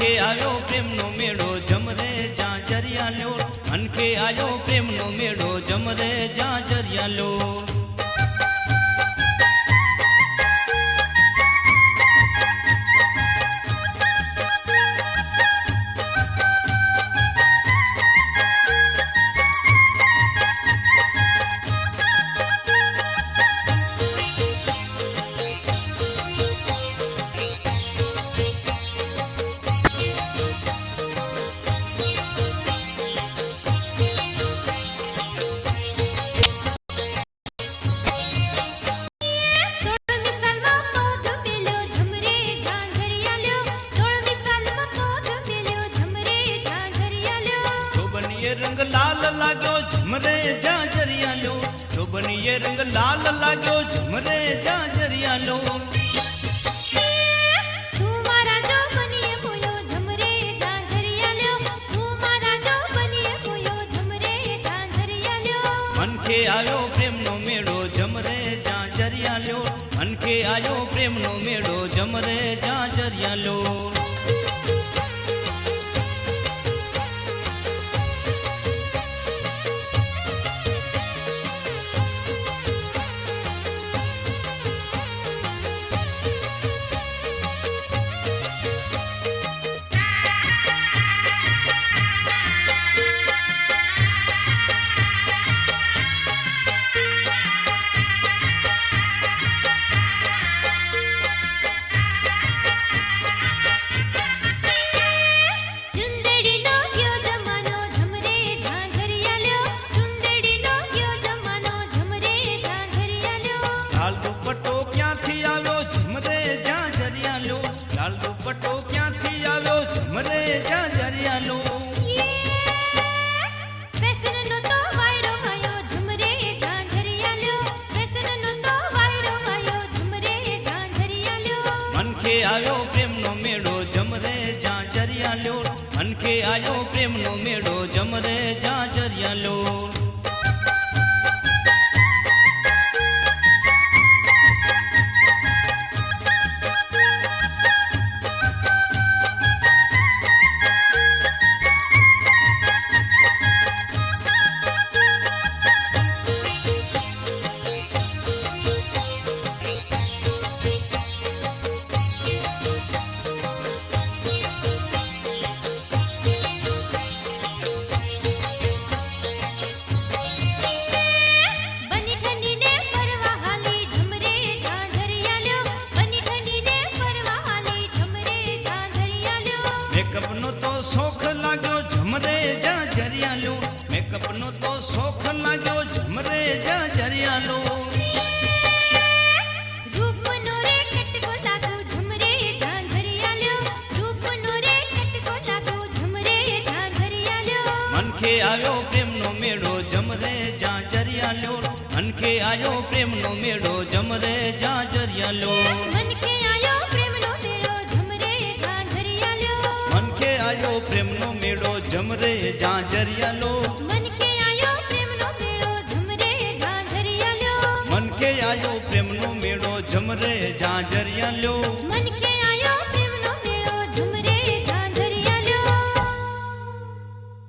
मनके आयो प्रेम नो मेड़ो जमरे जाजरिया लो मनके आयो प्रेम नो मेड़ो जमरे जाजरिया लो रंग लाल लागो झुमरे जाजरिया लो शोभनीय रंग लाल लागो झुमरे जाजरिया लो तू मारा जो बनिए मोयो झुमरे जाजरिया लो तू मारा जो बनिए मोयो झुमरे जाजरिया लो मनके आयो प्रेम नो मेड़ो जमरे जाजरिया लो मनके आयो प्रेम नो मेड़ो जमरे जाजरिया लो लाल दुपट्टो क्या थी आलो झुमरे जाजरिया लो लाल दुपट्टो क्या थी आलो झुमरे जाजरिया लो फैशन नो तो वायरो आयो झुमरे जाजरिया लो फैशन नो तो वायरो आयो झुमरे जाजरिया लो मनके आयो प्रेम नो मेड़ो जमरे जाजरिया लो मनके आयो प्रेम नो मेड़ो जमरे जाजरिया लो मेकअप नो तो शौक लागो झुमरे जाजरिया लो मेकअप नो तो शौक लागो झुमरे जाजरिया लो रूप नो रे कटको लागो झुमरे जाजरिया लो रूप नो रे कटको लागो झुमरे जाजरिया लो मनके आयो प्रेम नो मेड़ो जमरे जाजरिया लो मनके आयो प्रेम नो मेड़ो जमरे जाजरिया लो मनके आयो प्रेम नो मेड़ो झुमरे जाजरिया लो मनके आयो प्रेम नो मेड़ो जमरे जाजरिया लो मनके आयो प्रेम नो मेड़ो झुमरे जाजरिया लो मनके आयो प्रेम नो मेड़ो जमरे जाजरिया लो मनके